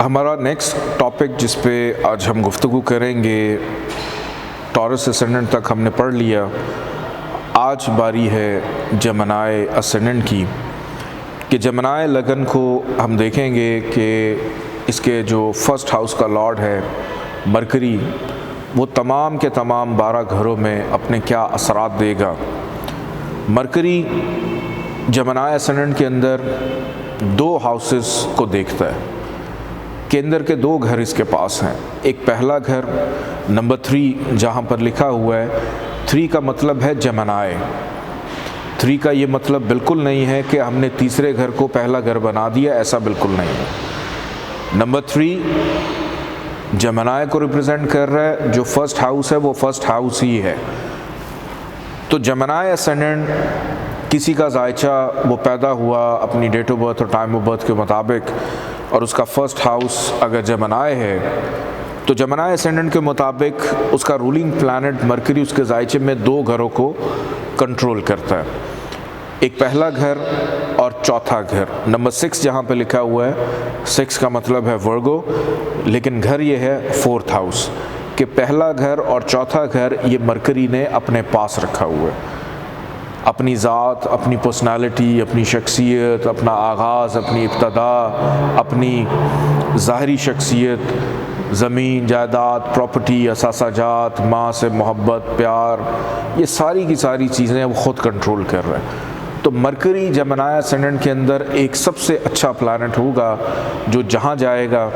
हमारा next topic जिस पे आज हम गुफ्तगू करेंगे, टॉरस असेंडेंट तक हमने पढ़ लिया। आज बारी है जेमिनी असेंडेंट की कि जेमिनी लगन को हम देखेंगे कि इसके जो फर्स्ट हाउस का लॉर्ड है मरकरी, वो तमाम के तमाम 12 घरों में अपने क्या असरात देगा। मरकरी जेमिनी असेंडेंट के अंदर 2 हाउसेस को देखता है। केंद्र के 2 घर इसके पास हैं। एक पहला घर नंबर 3 जहाँ पर लिखा हुआ है, 3 का मतलब है जेमिनी। 3 का ये मतलब बिल्कुल नहीं है कि हमने तीसरे घर को पहला घर बना दिया, ऐसा बिल्कुल नहीं है। नंबर 3 जेमिनी को रिप्रेजेंट कर रहा है। जो फर्स्ट हाउस है वो फर्स्ट हाउस ही है। तो जेमिनी असेंडेंट किसी का जायचा वो पैदा हुआ अपनी डेट ऑफ बर्थ और टाइम ऑफ बर्थ के मुताबिक, और उसका फर्स्ट हाउस अगर जेमिनी है तो जेमिनी असेंडेंट के मुताबिक उसका रूलिंग प्लैनेट मरकरी उसके जायचे में 2 घरों को कंट्रोल करता है। एक पहला घर और चौथा घर। नंबर 6 जहाँ पे लिखा हुआ है, 6 का मतलब है वर्गो, लेकिन घर ये है 4th हाउस कि पहला घर और चौथा घर ये मरकरी ने अपने पास रखा हुआ है। अपनी ज़ात, अपनी पर्सनालिटी, अपनी शख्सियत, अपना आगाज़, अपनी इब्तदा, अपनी ज़ाहरी शख्सियत, ज़मीन, जायदाद, प्रॉपर्टी, असासाजात, माँ से मोहब्बत, प्यार, ये सारी की सारी चीज़ें वो ख़ुद कंट्रोल कर रहे हैं। तो मरकरी जेमिनी असेंडेंट के अंदर एक सबसे अच्छा प्लैनेट होगा जो जहाँ जाएगा,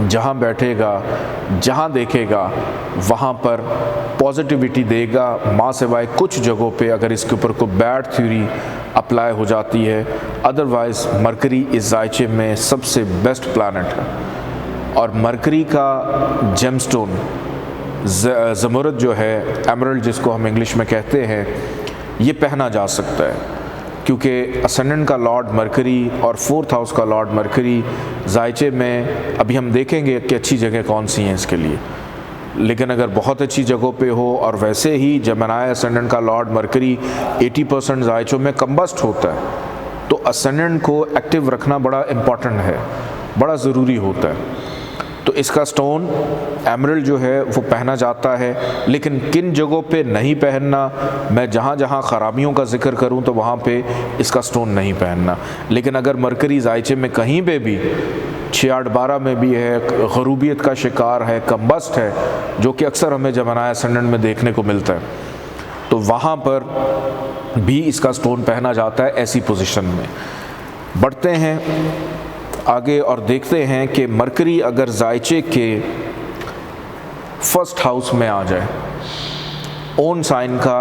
जहाँ बैठेगा, जहाँ देखेगा वहाँ पर पॉजिटिविटी देगा। माँ सिवाय कुछ जगहों पे अगर इसके ऊपर कोई बैड थ्योरी अप्लाई हो जाती है, अदरवाइज़ मरकरी इस जायचे में सबसे बेस्ट प्लैनेट है। और मरकरी का जेमस्टोन ज़मरद जो है, एमरल्ड जिसको हम इंग्लिश में कहते हैं, ये पहना जा सकता है क्योंकि असेंडेंट का लॉर्ड मरकरी और 4th हाउस का लॉर्ड मरकरी जायचे में, अभी हम देखेंगे कि अच्छी जगह कौन सी हैं इसके लिए, लेकिन अगर बहुत अच्छी जगहों पे हो और वैसे ही जेमिनी असेंडेंट का लॉर्ड मरकरी 80% जायचों में कंबस्ट होता है, तो असेंडेंट को एक्टिव रखना बड़ा इम्पॉर्टेंट है, बड़ा ज़रूरी होता है। तो इसका स्टोन एमरल्ड जो है वो पहना जाता है, लेकिन किन जगहों पे नहीं पहनना, मैं जहाँ जहाँ ख़राबियों का जिक्र करूँ तो वहाँ पे इसका स्टोन नहीं पहनना। लेकिन अगर मरकरी जायचे में कहीं पे भी 6-8-12 में भी है, ग़रूबियत का शिकार है, कम्बस्ट है, जो कि अक्सर हमें जेमिनी असेंडेंट में देखने को मिलता है, तो वहाँ पर भी इसका स्टोन पहना जाता है ऐसी पोजीशन में। बढ़ते हैं आगे और देखते हैं कि मरकरी अगर जायचे के फर्स्ट हाउस में आ जाए, ओन साइन का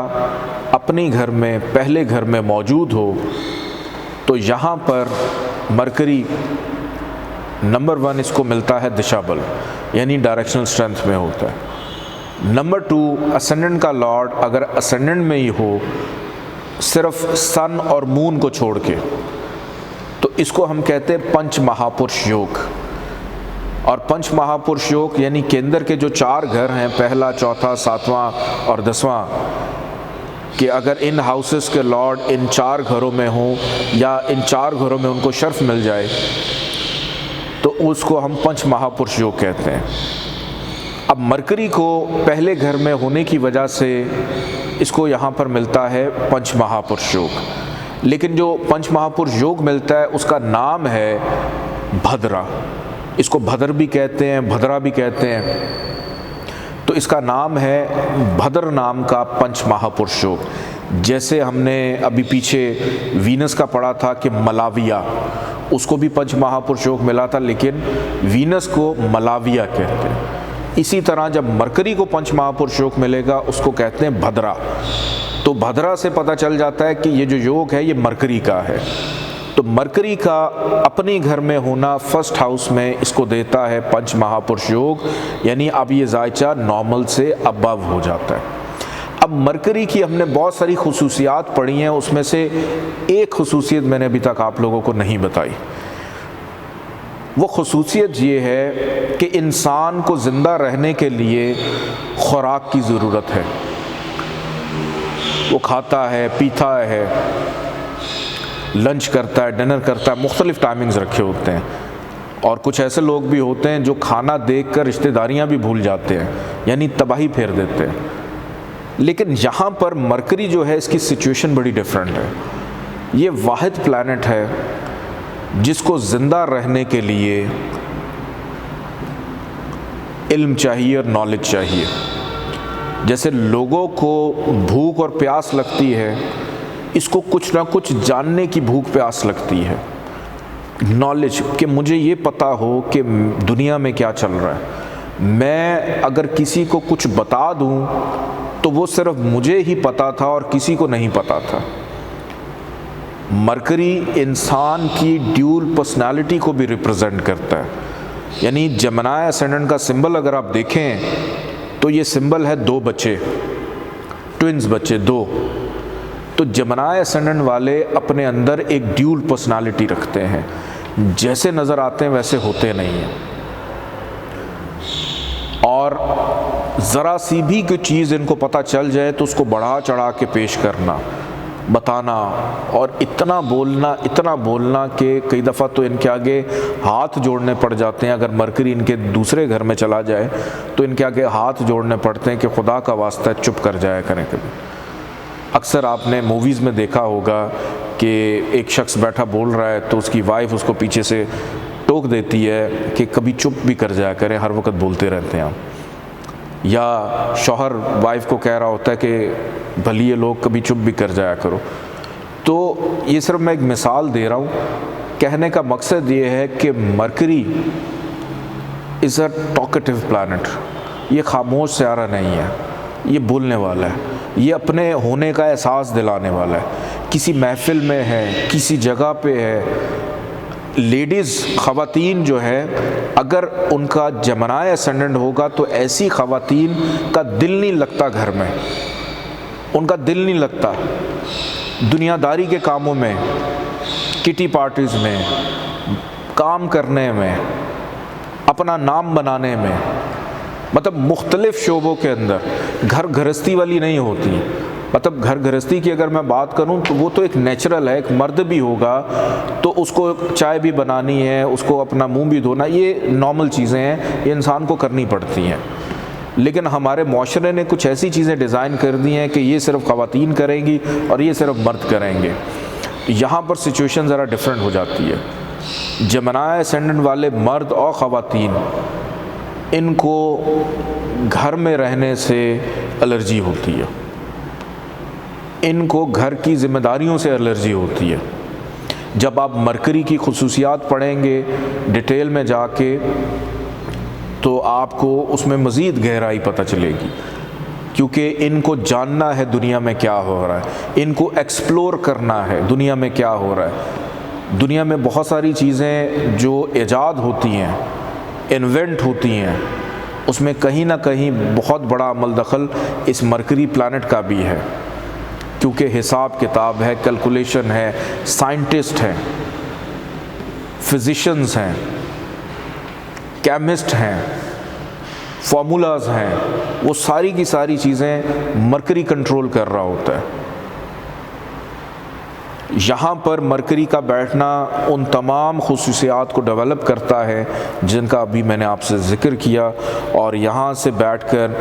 अपने घर में पहले घर में मौजूद हो, तो यहाँ पर मरकरी नंबर 1 इसको मिलता है दिशा बल, यानी डायरेक्शनल स्ट्रेंथ में होता है। नंबर 2 असेंडेंट का लॉर्ड अगर असेंडेंट में ही हो सिर्फ सन और मून को छोड़ के, तो इसको हम कहते हैं पंच महापुरुष योग। और पंच महापुरुष योग यानी केंद्र के जो 4 घर हैं, पहला, चौथा, 7वां और 10वां, कि अगर इन हाउसेस के लॉर्ड इन 4 घरों में हों या इन 4 घरों में उनको शर्फ मिल जाए, तो उसको हम पंच महापुरुष योग कहते हैं। अब मरकरी को पहले घर में होने की वजह से इसको यहाँ पर मिलता है पंच महापुरुष योग, लेकिन जो पंच महापुरुष योग मिलता है उसका नाम है भद्रा। इसको भद्र भी कहते हैं, भद्रा भी कहते हैं। तो इसका नाम है भद्र नाम का पंच महापुरुष योग। जैसे हमने अभी पीछे वीनस का पढ़ा था कि मलाविया, उसको भी पंच महापुरुष योग मिला था, लेकिन वीनस को मलाविया कहते हैं। इसी तरह जब मरकरी को पंच महापुरुष योग मिलेगा उसको कहते हैं भद्रा। तो भद्रा से पता चल जाता है कि ये जो योग है ये मरकरी का है। तो मरकरी का अपने घर में होना फर्स्ट हाउस में इसको देता है पंच महापुरुष योग, यानी अब ये जायचा नॉर्मल से अबव हो जाता है। अब मरकरी की हमने बहुत सारी खुसूसियात पढ़ी हैं, उसमें से एक खुसूसियत मैंने अभी तक आप लोगों को नहीं बताई। वो खुसूसियत ये है कि इंसान को ज़िंदा रहने के लिए खुराक की ज़रूरत है। वो खाता है, पीता है, लंच करता है, डिनर करता है, मुख्तलिफ़ टाइमिंग्स रखे होते हैं। और कुछ ऐसे लोग भी होते हैं जो खाना देखकर रिश्तेदारियां भी भूल जाते हैं, यानी तबाही फेर देते हैं। लेकिन यहाँ पर मरकरी जो है, इसकी सिचुएशन बड़ी डिफरेंट है। ये वाहिद प्लैनेट है जिसको ज़िंदा रहने के लिए इल्म चाहिए और नॉलेज चाहिए। जैसे लोगों को भूख और प्यास लगती है, इसको कुछ ना कुछ जानने की भूख प्यास लगती है, नॉलेज, कि मुझे ये पता हो कि दुनिया में क्या चल रहा है। मैं अगर किसी को कुछ बता दूं तो वो सिर्फ मुझे ही पता था और किसी को नहीं पता था। मरकरी इंसान की ड्यूल पर्सनालिटी को भी रिप्रेजेंट करता है। यानी जमनाय असेंडेंट का सिंबल अगर आप देखें तो ये सिंबल है 2 बच्चे, ट्विंस बच्चे 2। तो जमनाय असेंडेंट वाले अपने अंदर एक ड्यूल पर्सनालिटी रखते हैं, जैसे नज़र आते हैं वैसे होते नहीं हैं। और ज़रा सी भी कोई चीज़ इनको पता चल जाए तो उसको बढ़ा चढ़ा के पेश करना, बताना, और इतना बोलना कि कई दफ़ा तो इनके आगे हाथ जोड़ने पड़ जाते हैं। अगर मरकरी इनके दूसरे घर में चला जाए तो इनके आगे हाथ जोड़ने पड़ते हैं कि खुदा का वास्ता चुप कर जाया करें। कभी अक्सर आपने मूवीज़ में देखा होगा कि एक शख्स बैठा बोल रहा है तो उसकी वाइफ उसको पीछे से टोक देती है कि कभी चुप भी कर जाया करें, हर वक्त बोलते रहते हैं आप। या शौहर वाइफ को कह रहा होता है कि भली ये लोग कभी चुप भी कर जाया करो। तो ये सिर्फ मैं एक मिसाल दे रहा हूँ। कहने का मकसद ये है कि mercury is a talkative planet. ये खामोश सियारा नहीं है, ये बोलने वाला है, ये अपने होने का एहसास दिलाने वाला है। किसी महफिल में है, किसी जगह पे है, लेडीज़ ख़वातीन जो है, अगर उनका जमनाय असेंडेंट होगा तो ऐसी ख़वातीन का दिल नहीं लगता घर में, उनका दिल नहीं लगता दुनियादारी के कामों में, किटी पार्टीज़ में, काम करने में, अपना नाम बनाने में, मतलब मुख्तलिफ़ शोबों के अंदर। घर गृहस्थी वाली नहीं होती। मतलब घर गृहस्थी की अगर मैं बात करूं तो वो तो एक नेचुरल है। एक मर्द भी होगा तो उसको चाय भी बनानी है, उसको अपना मुंह भी धोना, ये नॉर्मल चीज़ें हैं, ये इंसान को करनी पड़ती हैं। लेकिन हमारे माशरे ने कुछ ऐसी चीज़ें डिज़ाइन कर दी हैं कि ये सिर्फ ख़वातीन करेंगी और ये सिर्फ मर्द करेंगे। यहाँ पर सिचुएशन ज़रा डिफरेंट हो जाती है। जमनाय असेंडेंट वाले मर्द और ख़वातीन, इनको घर में रहने से एलर्जी होती है, इनको घर की ज़िम्मेदारियों से एलर्जी होती है। जब आप मरकरी की खुसूसियात पढ़ेंगे डिटेल में जाके तो आपको उसमें मज़ीद गहराई पता चलेगी, क्योंकि इनको जानना है दुनिया में क्या हो रहा है, इनको एक्सप्लोर करना है दुनिया में क्या हो रहा है। दुनिया में बहुत सारी चीज़ें जो ईजाद होती हैं, इन्वेंट होती हैं, उसमें कहीं ना कहीं बहुत बड़ा अमल दखल इस मरकरी प्लैनेट का भी है, क्योंकि हिसाब किताब है, कैलकुलेशन है, साइंटिस्ट हैं, फिजिशियंस हैं, केमिस्ट हैं, फार्मूलाज हैं, वो सारी की सारी चीज़ें मरकरी कंट्रोल कर रहा होता है। यहाँ पर मरकरी का बैठना उन तमाम खुसूसियात को डेवलप करता है जिनका अभी मैंने आपसे ज़िक्र किया। और यहाँ से बैठकर,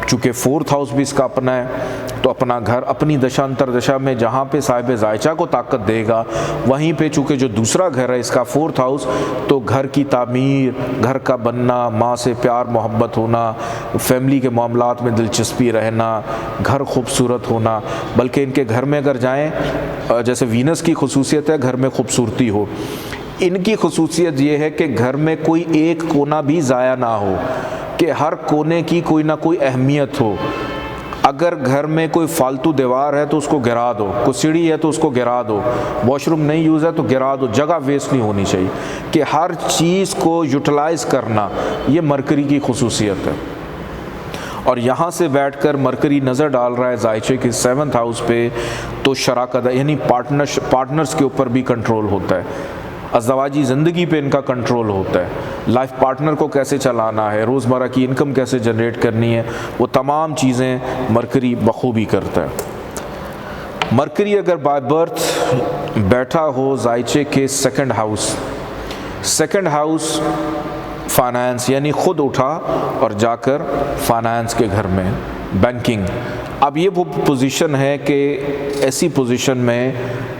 चूँकि 4th हाउस भी इसका अपना है, तो अपना घर अपनी दशा अंतर दशा में जहाँ पे साहिब ज़ायचा को ताकत देगा, वहीं पे चूँकि जो दूसरा घर है इसका 4th हाउस, तो घर की तामीर, घर का बनना, माँ से प्यार मोहब्बत होना, फैमिली के मामलात में दिलचस्पी रहना, घर खूबसूरत होना। बल्कि इनके घर में अगर जाएँ, जैसे वीनस की खुसूसियत है घर में खूबसूरती हो, इनकी खुसूसियत ये है कि घर में कोई एक कोना भी ज़ाया ना हो, कि हर कोने की कोई ना कोई अहमियत हो। अगर घर में कोई फालतू दीवार है तो उसको गिरा दो, कोई सीढ़ी है तो उसको गिरा दो, वॉशरूम नहीं यूज़ है तो गिरा दो, जगह वेस्ट नहीं होनी चाहिए। कि हर चीज़ को यूटिलाइज़ करना, ये मरकरी की खुसूसियत है। और यहाँ से बैठकर मरकरी नज़र डाल रहा है ज़ायचे के 7th हाउस पे, तो शराकत यानी पार्टनर्स के ऊपर भी कंट्रोल होता है, अज़वाजी ज़िंदगी पे इनका कंट्रोल होता है, लाइफ पार्टनर को कैसे चलाना है, रोज़मर्रा की इनकम कैसे जनरेट करनी है, वो तमाम चीज़ें मरकरी बखूबी करता है। मरकरी अगर बाय बर्थ बैठा हो ज़ायचे के 2nd house, second house finance, यानी ख़ुद उठा और जाकर फाइनेंस के घर में, बैंकिंग। अब ये वो पोजीशन है कि ऐसी पोजीशन में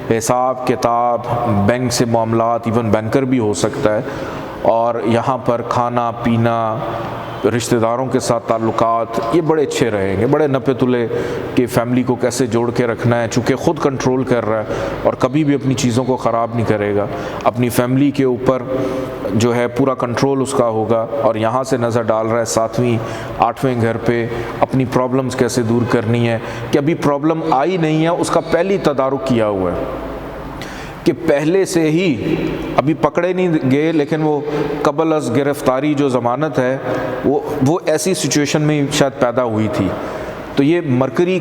हिसाब किताब, बैंक से मामलात, इवन बैंकर भी हो सकता है, और यहाँ पर खाना पीना, रिश्तेदारों के साथ ताल्लुकात, ये बड़े अच्छे रहेंगे, बड़े नपे तुले कि फ़ैमिली को कैसे जोड़ के रखना है, चूँकि ख़ुद कंट्रोल कर रहा है और कभी भी अपनी चीज़ों को ख़राब नहीं करेगा, अपनी फ़ैमिली के ऊपर जो है पूरा कंट्रोल उसका होगा, और यहाँ से नज़र डाल रहा है 7वें 8वें घर पे अपनी प्रॉब्लम्स कैसे दूर करनी है, कि अभी प्रॉब्लम आई नहीं है उसका पहले ही तदारुक किया हुआ है, कि पहले से ही अभी पकड़े नहीं गए, लेकिन वो कबल अज़ गिरफ़्तारी जो ज़मानत है वो ऐसी सिचुएशन में शायद पैदा हुई थी। तो ये मरकरी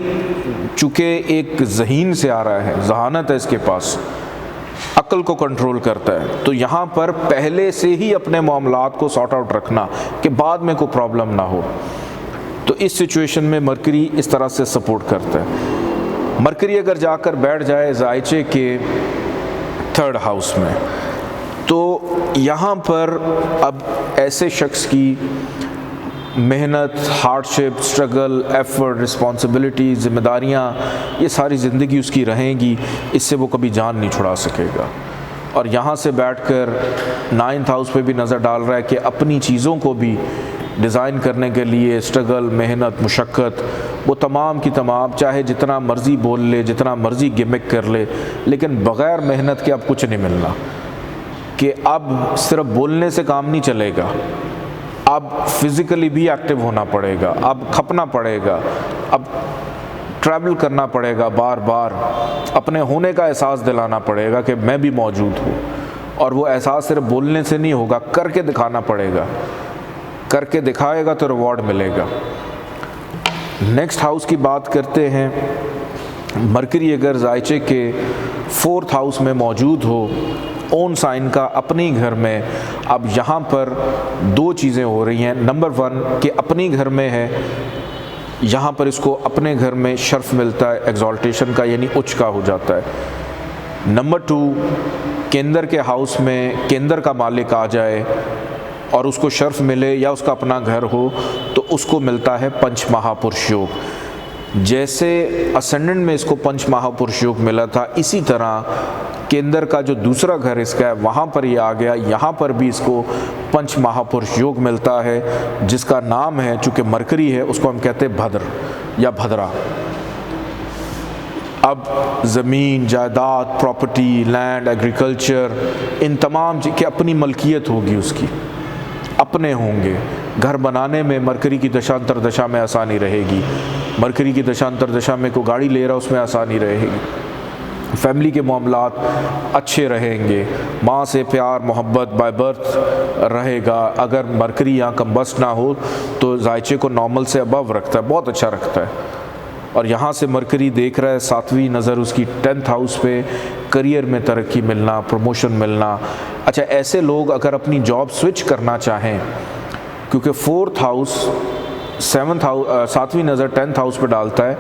चूँकि एक ज़हीन से आ रहा है, ज़हानत है इसके पास, अक्ल को कंट्रोल करता है, तो यहाँ पर पहले से ही अपने मामलात को सॉर्ट आउट रखना कि बाद में कोई प्रॉब्लम ना हो। तो इस सिचुएशन में मरकरी इस तरह से सपोर्ट करता है। मरकरी अगर जाकर बैठ जाए ज़ायचे के 3rd हाउस में, तो यहाँ पर अब ऐसे शख्स की मेहनत, हार्डशिप, स्ट्रगल, एफर्ट, रिस्पॉन्सिबिलिटी, ज़िम्मेदारियाँ, ये सारी ज़िंदगी उसकी रहेंगी, इससे वो कभी जान नहीं छुड़ा सकेगा। और यहाँ से बैठकर 9th हाउस पे भी नज़र डाल रहा है कि अपनी चीज़ों को भी डिज़ाइन करने के लिए स्ट्रगल, मेहनत, मुशक्क़त, वो तमाम की तमाम, चाहे जितना मर्ज़ी बोल ले, जितना मर्ज़ी गिमिक कर ले, लेकिन बग़ैर मेहनत के अब कुछ नहीं मिलना, कि अब सिर्फ बोलने से काम नहीं चलेगा, अब फिज़िकली भी एक्टिव होना पड़ेगा, अब खपना पड़ेगा, अब ट्रैवल करना पड़ेगा, बार बार अपने होने का एहसास दिलाना पड़ेगा कि मैं भी मौजूद हूँ, और वो एहसास सिर्फ बोलने से नहीं होगा, करके दिखाना पड़ेगा, करके दिखाएगा तो रिवॉर्ड मिलेगा। नेक्स्ट हाउस की बात करते हैं। मरकरी अगर ज़ायचे के 4th हाउस में मौजूद हो, ओन साइन का अपने घर में, अब यहाँ पर 2 चीज़ें हो रही हैं। नंबर 1 कि अपने घर में है, यहाँ पर इसको अपने घर में शर्फ मिलता है एग्जॉल्टेशन का, यानी उच्च का हो जाता है। नंबर 2 केंद्र के हाउस में केंद्र का मालिक आ जाए और उसको शर्फ मिले या उसका अपना घर हो, तो उसको मिलता है पंच महापुरुष योग। जैसे असेंडेंट में इसको पंच महापुरुष योग मिला था, इसी तरह केंद्र का जो दूसरा घर इसका है वहाँ पर ये आ गया, यहाँ पर भी इसको पंच महापुरुष योग मिलता है, जिसका नाम है, चूँकि मरकरी है, उसको हम कहते हैं भद्र या भद्रा। अब ज़मीन, जायदाद, प्रॉपर्टी, लैंड, एग्रीकल्चर, इन तमाम की अपनी मलकियत होगी, उसकी अपने होंगे। घर बनाने में मरकरी की दशांतर दशा में आसानी रहेगी, मरकरी की दशांतर दशा में कोई गाड़ी ले रहा उसमें आसानी रहेगी, फैमिली के मामलात अच्छे रहेंगे, माँ से प्यार मोहब्बत बाय बर्थ रहेगा। अगर मरकरी यहाँ कम्बस्ट ना हो तो ज़ायचे को नॉर्मल से अबव रखता है, बहुत अच्छा रखता है। और यहाँ से मरकरी देख रहा है 7वीं नज़र उसकी 10th हाउस पे, करियर में तरक्की मिलना, प्रमोशन मिलना। अच्छा, ऐसे लोग अगर अपनी जॉब स्विच करना चाहें, क्योंकि 4th हाउस 7वीं नज़र 10th हाउस पे डालता है,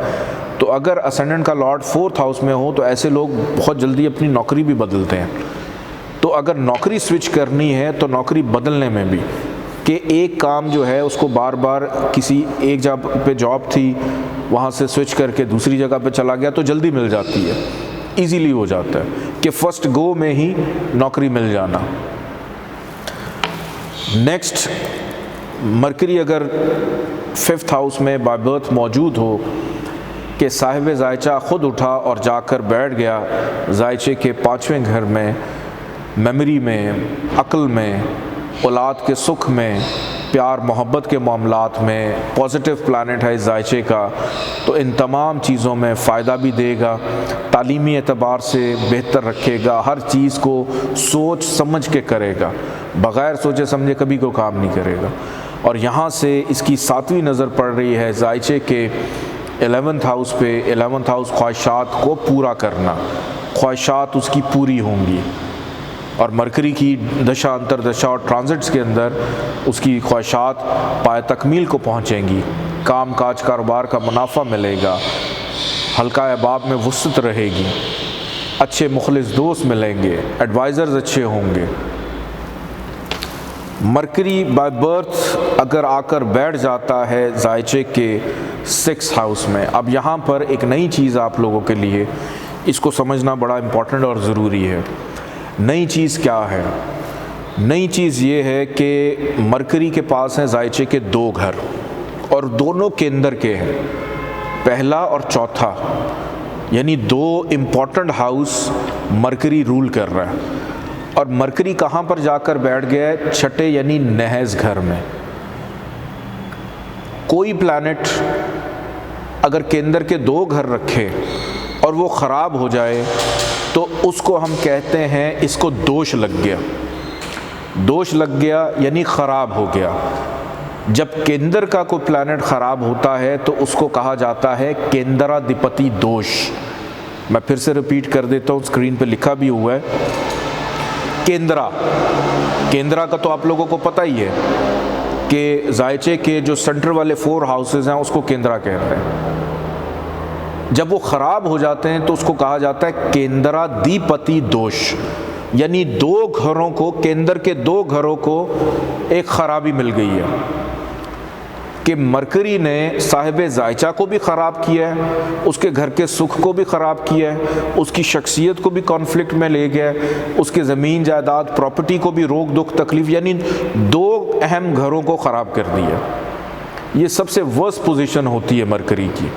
तो अगर असेंडेंट का लॉर्ड 4th हाउस में हो तो ऐसे लोग बहुत जल्दी अपनी नौकरी भी बदलते हैं। तो अगर नौकरी स्विच करनी है तो नौकरी बदलने में भी, कि एक काम जो है उसको बार बार किसी एक जगह पे जॉब थी, वहाँ से स्विच करके दूसरी जगह पे चला गया तो जल्दी मिल जाती है, इजीली हो जाता है कि फर्स्ट गो में ही नौकरी मिल जाना। नेक्स्ट, मरकरी अगर 5th हाउस में बाय बर्थ मौजूद हो कि साहिब ज़ायचा ख़ुद उठा और जाकर बैठ गया ज़ायचे के 5वें घर में, मेमोरी में, अक्ल में, औलाद के सुख में, प्यार मोहब्बत के मामलात में, पॉजिटिव प्लानट है ज़ायचे का, तो इन तमाम चीज़ों में फ़ायदा भी देगा, तालीमी एतबार से बेहतर रखेगा, हर चीज़ को सोच समझ के करेगा, बग़ैर सोचे समझे कभी कोई काम नहीं करेगा। और यहाँ से इसकी 7वीं नज़र पड़ रही है ज़ायचे के 11th हाउस पे। 11th हाउस ख्वाहिशात को पूरा करना, ख्वाहिशात उसकी पूरी होंगी, और मरकरी की दशा अंतरदशा और ट्रांजिट्स के अंदर उसकी ख्वाहिशात पाए तकमील को पहुँचेंगी, काम काज कारोबार का मुनाफा मिलेगा, हल्का अहबाब में वुसअत रहेगी, अच्छे मुखलिस दोस्त मिलेंगे, एडवाइज़र्स अच्छे होंगे, मरकरी बाय बर्थ अगर आकर बैठ जाता है जायचे के 6th हाउस में। अब यहाँ पर एक नई चीज़ आप लोगों के लिए, इसको समझना बड़ा इम्पोर्टेंट और ज़रूरी है। नई चीज़ क्या है? नई चीज़ ये है कि मरकरी के पास हैं जायचे के 2 घर और दोनों केंद्र के हैं, पहला और चौथा, यानी 2 इम्पॉर्टेंट हाउस मरकरी रूल कर रहा है। और मरकरी कहाँ पर जाकर बैठ गया है? छठे यानी नहज घर में। कोई प्लैनेट अगर केंद्र के 2 घर रखे और वो ख़राब हो जाए तो उसको हम कहते हैं इसको दोष लग गया। दोष लग गया यानी ख़राब हो गया। जब केंद्र का कोई प्लैनेट ख़राब होता है तो उसको कहा जाता है केंद्राधिपति दोष। मैं फिर से रिपीट कर देता हूँ, स्क्रीन पे लिखा भी हुआ है। केंद्रा का तो आप लोगों को पता ही है कि जायचे के जो सेंटर वाले 4 हाउसेज हैं उसको केंद्रा कहते हैं। जब वो ख़राब हो जाते हैं तो उसको कहा जाता है केंद्राधिपति दोष, यानी 2 घरों को, केंद्र के 2 घरों को एक ख़राबी मिल गई है कि मरकरी ने साहिब जायचा को भी ख़राब किया है, उसके घर के सुख को भी ख़राब किया है, उसकी शख्सियत को भी कॉन्फ्लिक्ट में ले गया, उसके ज़मीन जायदाद प्रॉपर्टी को भी रोक दुख तकलीफ़, यानी 2 अहम घरों को ख़राब कर दिया। ये सबसे वर्स्ट पोजीशन होती है मरकरी की।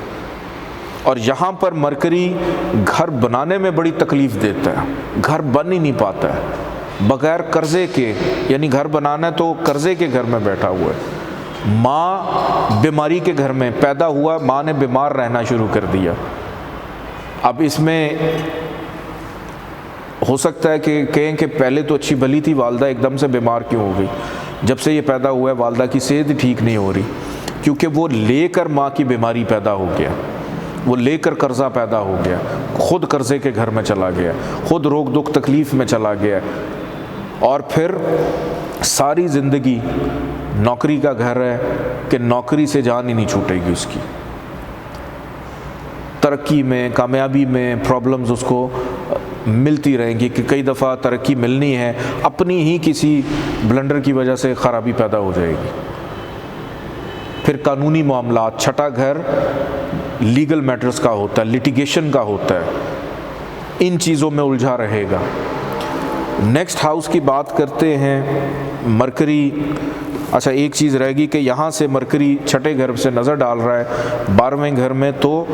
और यहाँ पर मरकरी घर बनाने में बड़ी तकलीफ़ देता है, घर बन ही नहीं पाता है बग़ैर कर्ज़े के, यानी घर बनाना है तो कर्ज़े के घर में बैठा हुआ है। माँ बीमारी के घर में पैदा हुआ, माँ ने बीमार रहना शुरू कर दिया। अब इसमें हो सकता है कि कहें कि पहले तो अच्छी भली थी, वालदा एकदम से बीमार क्यों हो गई? जब से ये पैदा हुआ है वालदा की सेहत ही ठीक नहीं हो रही, क्योंकि वो लेकर माँ की बीमारी पैदा हो गया, वो लेकर कर्ज़ा पैदा हो गया, खुद कर्ज़े के घर में चला गया, खुद रोक दुख तकलीफ़ में चला गया, और फिर सारी ज़िंदगी नौकरी का घर है कि नौकरी से जान ही नहीं छूटेगी उसकी। तरक्की में, कामयाबी में प्रॉब्लम्स उसको मिलती रहेंगी कि कई दफ़ा तरक्की मिलनी है, अपनी ही किसी ब्लंडर की वजह से ख़राबी पैदा हो जाएगी। फिर कानूनी मामलात, छठा घर लीगल मैटर्स का होता है, लिटिगेशन का होता है, इन चीज़ों में उलझा रहेगा। नेक्स्ट हाउस की बात करते हैं मरकरी। अच्छा, एक चीज़ रहेगी कि यहाँ से मरकरी छठे घर से नज़र डाल रहा है 12वें घर में, तो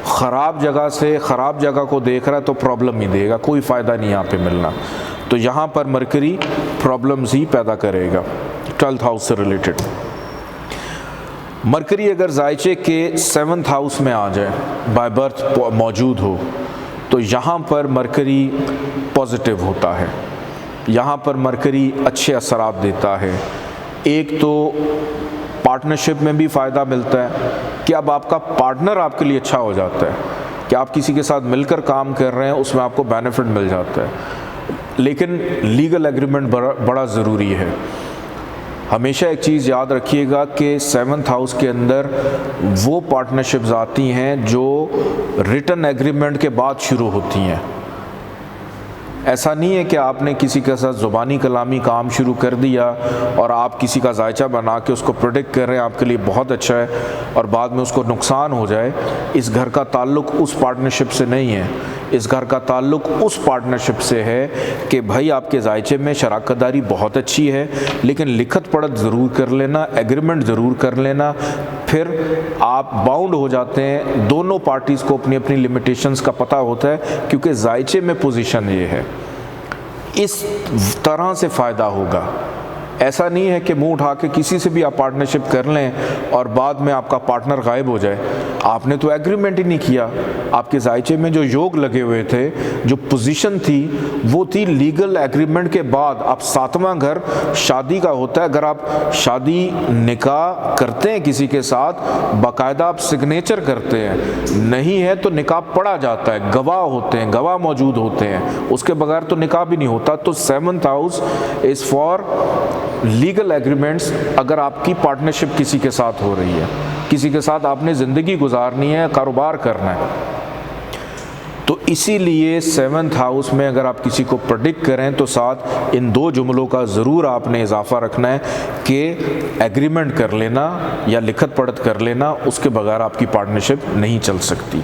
ख़राब जगह से ख़राब जगह को देख रहा है तो प्रॉब्लम ही देगा, कोई फ़ायदा नहीं यहाँ पे मिलना। तो यहाँ पर मरकरी प्रॉब्लम्स ही पैदा करेगा 12th हाउस से रिलेटेड। मरकरी अगर जायचे के 7th हाउस में आ जाए, बाय बर्थ मौजूद हो, तो यहाँ पर मरकरी पॉजिटिव होता है, यहाँ पर मरकरी अच्छे असरात देता है। एक तो पार्टनरशिप में भी फ़ायदा मिलता है कि अब आपका पार्टनर आपके लिए अच्छा हो जाता है, कि आप किसी के साथ मिलकर काम कर रहे हैं, उसमें आपको बेनिफिट मिल जाता है। लेकिन लीगल एग्रीमेंट बड़ा ज़रूरी है। हमेशा एक चीज़ याद रखिएगा कि 7th हाउस के अंदर वो पार्टनरशिप्स आती हैं जो रिटन एग्रीमेंट के बाद शुरू होती हैं। ऐसा नहीं है कि आपने किसी के साथ ज़ुबानी कलामी काम शुरू कर दिया और आप किसी का जायचा बना के उसको प्रोडिक्ट कर रहे हैं आपके लिए बहुत अच्छा है और बाद में उसको नुकसान हो जाए। इस घर का ताल्लुक़ उस पार्टनरशिप से नहीं है, इस घर का ताल्लुक़ उस पार्टनरशिप से है कि भाई आपके जायचे में शराकतदारी बहुत अच्छी है, लेकिन लिखत पढ़त ज़रूर कर लेना, एग्रीमेंट ज़रूर कर लेना, फिर आप बाउंड हो जाते हैं। दोनों पार्टीज़ को अपनी अपनी लिमिटेशंस का पता होता है, क्योंकि जायचे में पोजीशन ये है, इस तरह से फ़ायदा होगा। ऐसा नहीं है कि मुंह उठा के किसी से भी आप पार्टनरशिप कर लें और बाद में आपका पार्टनर गायब हो जाए। आपने तो एग्रीमेंट ही नहीं किया, आपके जायचे में जो योग लगे हुए थे, जो पोजीशन थी, वो थी लीगल एग्रीमेंट के बाद। अब 7वां घर शादी का होता है। अगर आप शादी निकाह करते हैं किसी के साथ, बाकायदा आप सिग्नेचर करते हैं, नहीं है तो निकाह पढ़ा जाता है, गवाह होते हैं, गवाह मौजूद होते हैं, उसके बगैर तो निकाह भी नहीं होता। तो 7th house is for legal agreements. अगर आपकी पार्टनरशिप किसी के साथ हो रही है, किसी के साथ आपने ज़िंदगी गुजारनी है, कारोबार करना है, तो इसीलिए 7th हाउस में अगर आप किसी को प्रेडिक्ट करें तो साथ इन 2 जुमलों का ज़रूर आपने इजाफा रखना है कि एग्रीमेंट कर लेना या लिखत पढ़त कर लेना, उसके बगैर आपकी पार्टनरशिप नहीं चल सकती।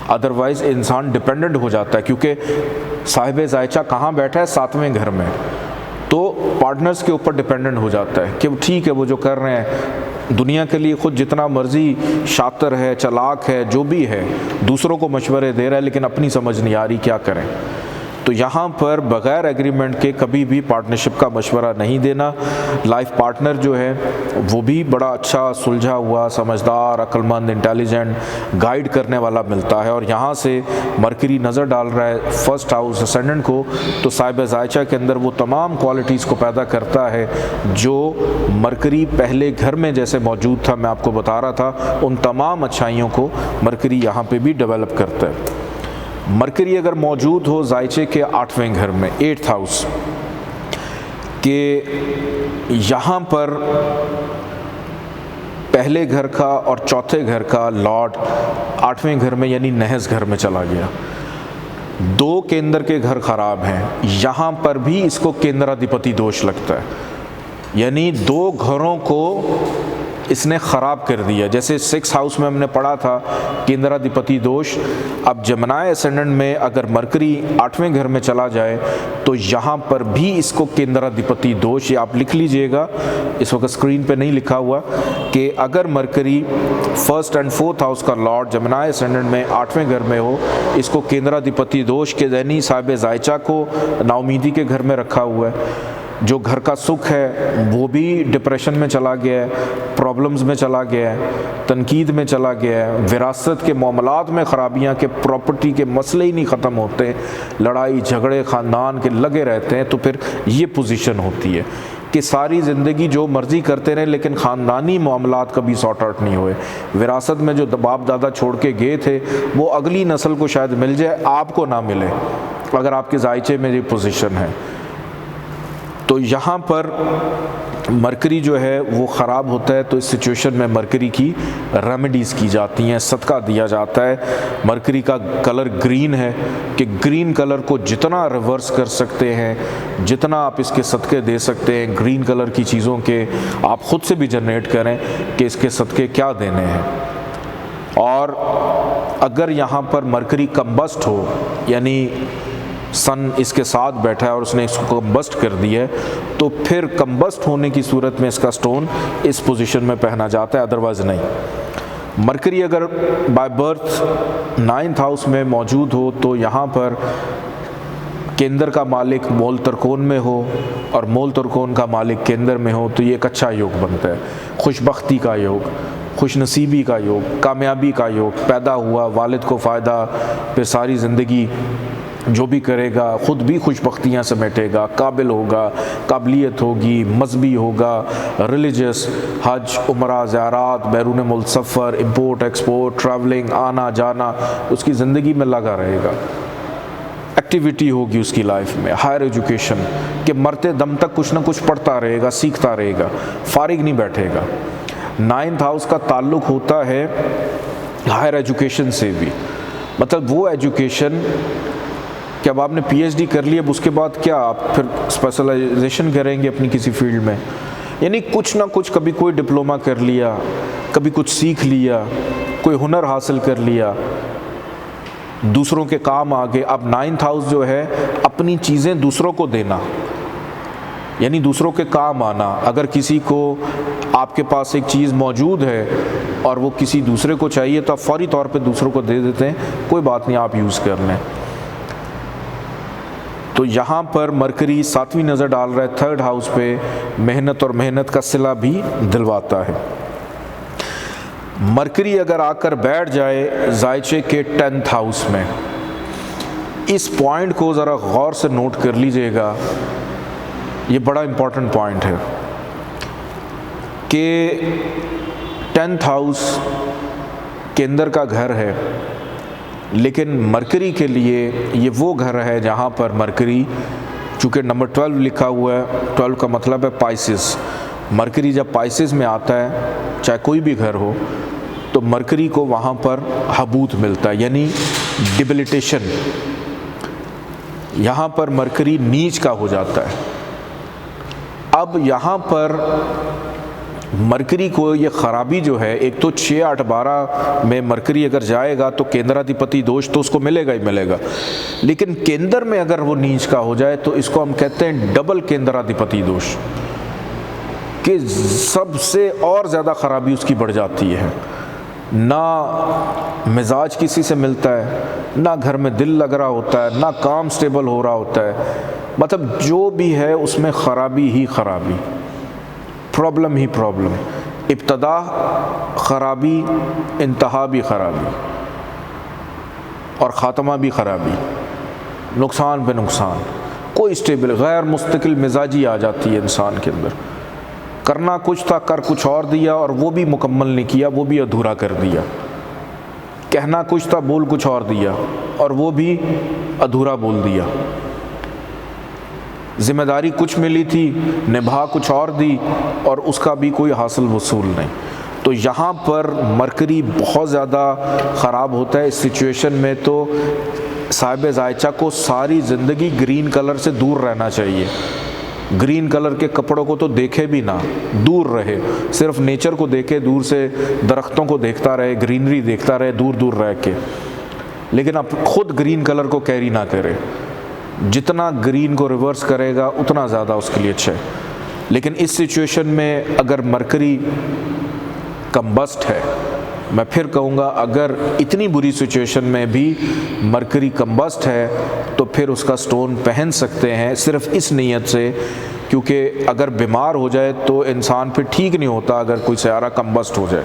अदरवाइज़ इंसान डिपेंडेंट हो जाता है, क्योंकि साहिब जायचा कहाँ बैठा है? 7वें घर में, तो पार्टनर्स के ऊपर डिपेंडेंट हो जाता है कि ठीक है वो जो कर रहे हैं दुनिया के लिए खुद जितना मर्जी शातिर है, चालाक है, जो भी है, दूसरों को मशवरे दे रहा है, लेकिन अपनी समझ नहीं आ रही क्या करें। तो यहाँ पर बग़ैर एग्रीमेंट के कभी भी पार्टनरशिप का मशवरा नहीं देना। लाइफ पार्टनर जो है वो भी बड़ा अच्छा सुलझा हुआ, समझदार, अक्लमंद, इंटेलिजेंट, गाइड करने वाला मिलता है। और यहाँ से मरकरी नज़र डाल रहा है 1st हाउस असेंडेंट को, तो साहिब जायचा के अंदर वो तमाम क्वालिटीज़ को पैदा करता है जो मरकरी पहले घर में जैसे मौजूद था, मैं आपको बता रहा था, उन तमाम अच्छाइयों को मरकरी यहाँ पर भी डेवलप करता है। मरकरी अगर मौजूद हो जायचे के 8वें घर में, 8th हाउस के, यहाँ पर पहले घर का और चौथे घर का लॉर्ड 8वें घर में यानी नहस घर में चला गया। 2 केंद्र के घर खराब हैं, यहाँ पर भी इसको केंद्राधिपति दोष लगता है, यानी 2 घरों को इसने ख़राब कर दिया। जैसे 6th हाउस में हमने पढ़ा था केंद्राधिपति दोष, अब जमनाए असेंडेंट में अगर मरकरी 8वें घर में चला जाए तो यहाँ पर भी इसको केंद्राधिपति दोष, ये आप लिख लीजिएगा, इस वक्त स्क्रीन पे नहीं लिखा हुआ, कि अगर mercury 1st and 4th house का लॉर्ड जमनाए असेंडेंट में 8वें घर में हो, इसको केंद्राधिपति दोष के ज़हनी साहिब जायचा को नाउमीदी के घर में रखा हुआ है। जो घर का सुख है वो भी डिप्रेशन में चला गया है, प्रॉब्लम्स में चला गया है, तनकीद में चला गया है, विरासत के मामलात में ख़राबियाँ के, प्रॉपर्टी के मसले ही नहीं ख़त्म होते, लड़ाई झगड़े ख़ानदान के लगे रहते हैं। तो फिर ये पोजीशन होती है कि सारी ज़िंदगी जो मर्ज़ी करते रहें लेकिन ख़ानदानी मामलात कभी सॉर्ट आउट नहीं हुए। विरासत में जो बाप दादा छोड़ के गए थे वो अगली नस्ल को शायद मिल जाए, आपको ना मिले अगर आपके जायचे में ये पोजीशन है। तो यहाँ पर मरकरी जो है वो ख़राब होता है, तो इस सिचुएशन में मरकरी की रेमेडीज़ की जाती हैं, सदका दिया जाता है। मरकरी का कलर ग्रीन है कि ग्रीन कलर को जितना रिवर्स कर सकते हैं, जितना आप इसके सदक़े दे सकते हैं, ग्रीन कलर की चीज़ों के आप ख़ुद से भी जनरेट करें कि इसके सदक़े क्या देने हैं। और अगर यहाँ पर मरकरी कम्बस्ट हो, यानी सन इसके साथ बैठा है और उसने इसको कम्बस्ट कर दिया है, तो फिर कम्बस्ट होने की सूरत में इसका स्टोन इस पोजीशन में पहना जाता है, अदरवाइज़ नहीं। मरकरी अगर बाय बर्थ 9th हाउस में मौजूद हो तो यहाँ पर केंद्र का मालिक मोल तरकोन में हो और मोल तरकोन का मालिक केंद्र में हो, तो ये एक अच्छा योग बनता है। खुशबख्ती का योग, खुशनसीबी का योग, कामयाबी का योग पैदा हुआ, वालिद को फ़ायदा, फिर सारी ज़िंदगी जो भी करेगा ख़ुद भी खुशबख्तियाँ समेटेगा, काबिल होगा, काबिलियत होगी, मजहबी होगा, रिलीजियस, हज, उमरा, ज़ियारात, बैरून मुल्क सफ़र, इम्पोर्ट एक्सपोर्ट, ट्रैवलिंग, आना जाना, उसकी ज़िंदगी में लगा रहेगा। एक्टिविटी होगी उसकी लाइफ में, हायर एजुकेशन, कि मरते दम तक कुछ ना कुछ पढ़ता रहेगा, सीखता रहेगा, फारिग नहीं बैठेगा। 9th हाउस का ताल्लुक़ होता है हायर एजुकेशन से भी, मतलब वो एजुकेशन कि अब आपने PhD कर लिया, अब उसके बाद क्या आप फिर स्पेशलाइजेशन करेंगे अपनी किसी फील्ड में, यानी कुछ ना कुछ, कभी कोई डिप्लोमा कर लिया, कभी कुछ सीख लिया, कोई हुनर हासिल कर लिया, दूसरों के काम आ गए। अब 9th हाउस जो है अपनी चीज़ें दूसरों को देना, यानी दूसरों के काम आना। अगर किसी को आपके पास एक चीज़ मौजूद है और वो किसी दूसरे को चाहिए तो आप फौरी तौर पे दूसरों को दे देते हैं, कोई बात नहीं, आप यूज़ कर लें। तो यहाँ पर मरकरी 7वीं नज़र डाल रहा है 3rd हाउस पे, मेहनत और मेहनत का सिला भी दिलवाता है। मरकरी अगर आकर बैठ जाए जायचे के 10th हाउस में, इस पॉइंट को ज़रा गौर से नोट कर लीजिएगा, ये बड़ा इम्पोर्टेंट पॉइंट है कि 10th हाउस केंद्र का घर है, लेकिन मरकरी के लिए ये वो घर है जहाँ पर मरकरी, चूँकि नंबर 12 लिखा हुआ है, 12 का मतलब है पाइसिस। मरकरी जब पाइसिस में आता है, चाहे कोई भी घर हो, तो मरकरी को वहाँ पर हबूत मिलता है, यानी डिबिलिटेशन। यहाँ पर मरकरी नीच का हो जाता है। अब यहाँ पर मरकरी को ये ख़राबी जो है, एक तो 6, 8, 12 में मरकरी अगर जाएगा तो केंद्राधिपति दोष तो उसको मिलेगा ही मिलेगा, लेकिन केंद्र में अगर वो नीच का हो जाए तो इसको हम कहते हैं डबल केंद्राधिपति दोष, कि सबसे और ज़्यादा ख़राबी उसकी बढ़ जाती है। ना मिजाज किसी से मिलता है, ना घर में दिल लग रहा होता है, ना काम स्टेबल हो रहा होता है, मतलब जो भी है उसमें ख़राबी ही ख़राबी, प्रॉब्लम ही प्रॉब्लम, इब्तदा ख़राबी, इंतहा भी ख़राबी और ख़ात्मा भी ख़राबी, नुकसान पे नुकसान, कोई स्टेबल गैर मुस्तकिल मिजाजी आ जाती है इंसान के अंदर। करना कुछ था, कर कुछ और दिया, और वो भी मुकम्मल नहीं किया, वो भी अधूरा कर दिया। कहना कुछ था, बोल कुछ और दिया, और वो भी अधूरा बोल दिया। ज़िम्मेदारी कुछ मिली थी, निभा कुछ और दी, और उसका भी कोई हासिल वसूल नहीं। तो यहाँ पर मरकरी बहुत ज़्यादा ख़राब होता है। इस सिचुएशन में तो साहिब ज़ायचा को सारी ज़िंदगी ग्रीन कलर से दूर रहना चाहिए। ग्रीन कलर के कपड़ों को तो देखे भी ना, दूर रहे, सिर्फ नेचर को देखे, दूर से दरख्तों को देखता रहे, ग्रीनरी देखता रहे दूर दूर रह के, लेकिन अब खुद ग्रीन कलर को कैरी ना करे। जितना ग्रीन को रिवर्स करेगा उतना ज़्यादा उसके लिए अच्छा है। लेकिन इस सिचुएशन में अगर मरकरी कम्बस्ट है, मैं फिर कहूँगा अगर इतनी बुरी सिचुएशन में भी मरकरी कम्बस्ट है तो फिर उसका स्टोन पहन सकते हैं, सिर्फ इस नीयत से, क्योंकि अगर बीमार हो जाए तो इंसान फिर ठीक नहीं होता। अगर कोई सयारा कम्बस्ट हो जाए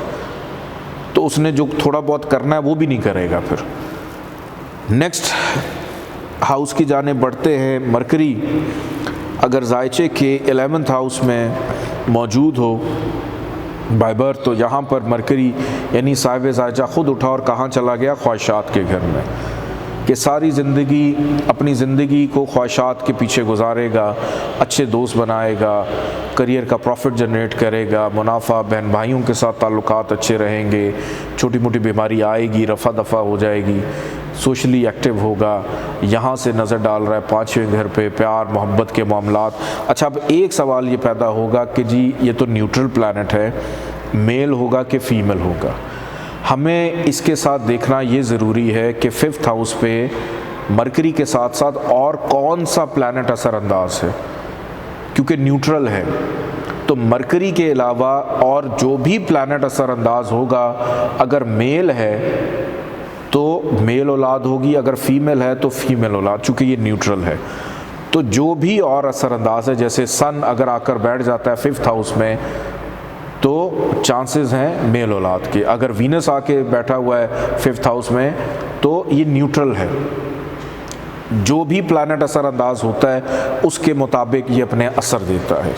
तो उसने जो थोड़ा बहुत करना है वो भी नहीं करेगा। फिर नेक्स्ट हाउस की जाने बढ़ते हैं। मरकरी अगर ज़ायचे के 11th हाउस में मौजूद हो बाय बर्थ, तो यहाँ पर मरकरी यानी साहिब ज़ायचा ख़ुद उठा और कहाँ चला गया, ख्वाहिशात के घर में, कि सारी ज़िंदगी अपनी ज़िंदगी को ख्वाहिशात के पीछे गुजारेगा, अच्छे दोस्त बनाएगा, करियर का प्रॉफिट जनरेट करेगा, मुनाफा, बहन भाइयों के साथ ताल्लुकात अच्छे रहेंगे, छोटी मोटी बीमारी आएगी रफ़ा दफ़ा हो जाएगी, सोशली एक्टिव होगा। यहाँ से नज़र डाल रहा है 5वें घर पे, प्यार मोहब्बत के मामलात। अच्छा, अब एक सवाल ये पैदा होगा कि जी ये तो न्यूट्रल प्लैनेट है, मेल होगा कि फ़ीमेल होगा। हमें इसके साथ देखना ये ज़रूरी है कि 5th हाउस पे मरकरी के साथ साथ और कौन सा प्लैनेट असरअंदाज है, क्योंकि न्यूट्रल है। तो मरकरी के अलावा और जो भी प्लैनेट असरअंदाज होगा, अगर मेल है तो मेल औलाद होगी, अगर फ़ीमेल है तो फ़ीमेल औलाद, चूँकि ये न्यूट्रल है। तो जो भी और असरअंदाज है, जैसे सन अगर आकर बैठ जाता है 5th हाउस में तो चांसेस हैं मेल औलाद के। अगर वीनस आके बैठा हुआ है 5th हाउस में तो ये न्यूट्रल है। जो भी प्लैनेट असरअंदाज होता है उसके मुताबिक ये अपने असर देता है।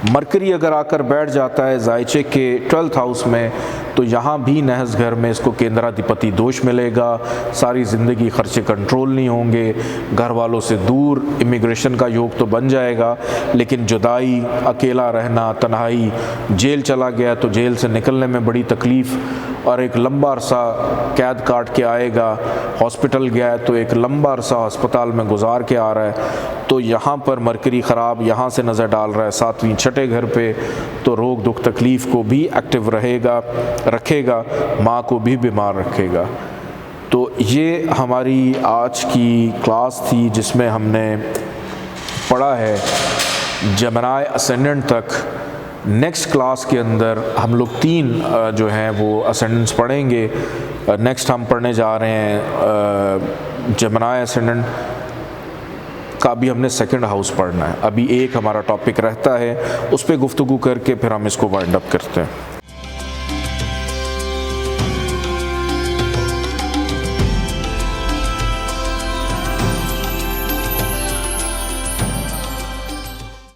मरकरी अगर आकर बैठ जाता है ज़ायचे के 12th हाउस में तो यहाँ भी नहस घर में इसको केंद्राधिपति दोष मिलेगा। सारी ज़िंदगी खर्चे कंट्रोल नहीं होंगे, घर वालों से दूर, इमिग्रेशन का योग तो बन जाएगा, लेकिन जुदाई, अकेला रहना, तन्हाई, जेल चला गया तो जेल से निकलने में बड़ी तकलीफ़, और एक लंबा अरसा कैद काट के आएगा। हॉस्पिटल गया है तो एक लंबा अरसा अस्पताल में गुजार के आ रहा है। तो यहाँ पर मरकरी ख़राब यहाँ से नज़र डाल रहा है 7वें 6ठे घर पे, तो रोग दुख तकलीफ़ को भी एक्टिव रखेगा, माँ को भी बीमार रखेगा। तो ये हमारी आज की क्लास थी जिसमें हमने पढ़ा है जेमिनी असेंडेंट तक। नेक्स्ट क्लास के अंदर हम लोग 3 जो हैं वो असेंडेंट्स पढ़ेंगे। नेक्स्ट हम पढ़ने जा रहे हैं जेमिनी असेंडेंट का भी हमने 2nd हाउस पढ़ना है। अभी एक हमारा टॉपिक रहता है, उस पर गुफ्तगू करके फिर हम इसको वाइंड अप करते हैं।